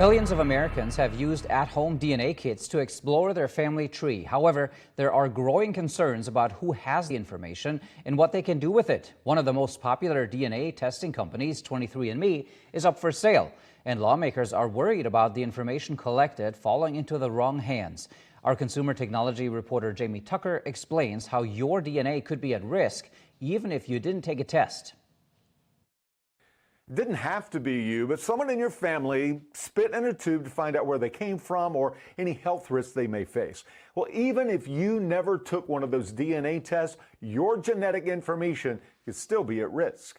Millions of Americans have used at-home DNA kits to explore their family tree. However, there are growing concerns about who has the information and what they can do with it. One of the most popular DNA testing companies, 23andMe, is up for sale, and lawmakers are worried about the information collected falling into the wrong hands. Our consumer technology reporter Jamie Tucker explains how your DNA could be at risk even if you didn't take a test. Didn't have to be you, but someone in your family spit in a tube to find out where they came from or any health risks they may face. Well, even if you never took one of those DNA tests, your genetic information could still be at risk.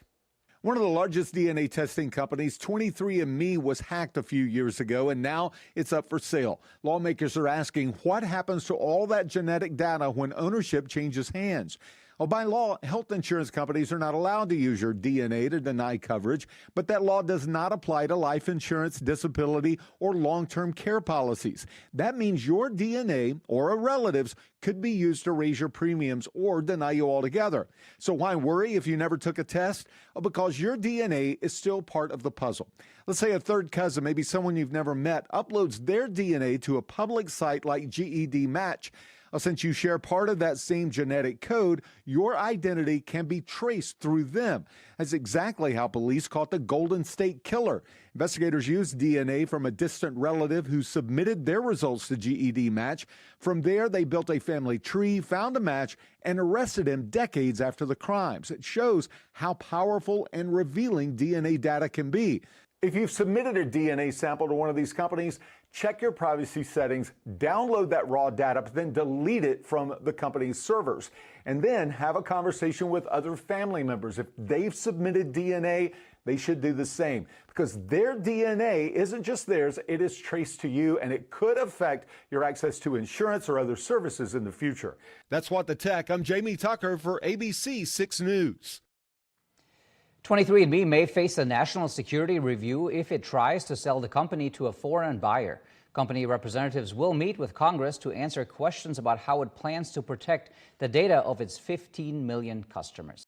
One of the largest DNA testing companies, 23andMe, was hacked a few years ago, and now it's up for sale. Lawmakers are asking what happens to all that genetic data when ownership changes hands. Well, by law, health insurance companies are not allowed to use your DNA to deny coverage, but that law does not apply to life insurance, disability, or long-term care policies. That means your DNA or a relative's could be used to raise your premiums or deny you altogether. So why worry if you never took a test? Well, because your DNA is still part of the puzzle. Let's say a third cousin, maybe someone you've never met, uploads their DNA to a public site like GED Match. Since you share part of that same genetic code, your identity can be traced through them. That's exactly how police caught the Golden State Killer. Investigators used DNA from a distant relative who submitted their results to GED Match. From there, they built a family tree, found a match, and arrested him decades after the crimes. It shows how powerful and revealing DNA data can be. If you've submitted a DNA sample to one of these companies, check your privacy settings, download that raw data, but then delete it from the company's servers. And then have a conversation with other family members. If they've submitted DNA, they should do the same, because their DNA isn't just theirs, it is traced to you, and it could affect your access to insurance or other services in the future. That's What the Tech. I'm Jamie Tucker for ABC 6 News. 23andMe may face a national security review if it tries to sell the company to a foreign buyer. Company representatives will meet with Congress to answer questions about how it plans to protect the data of its 15 million customers.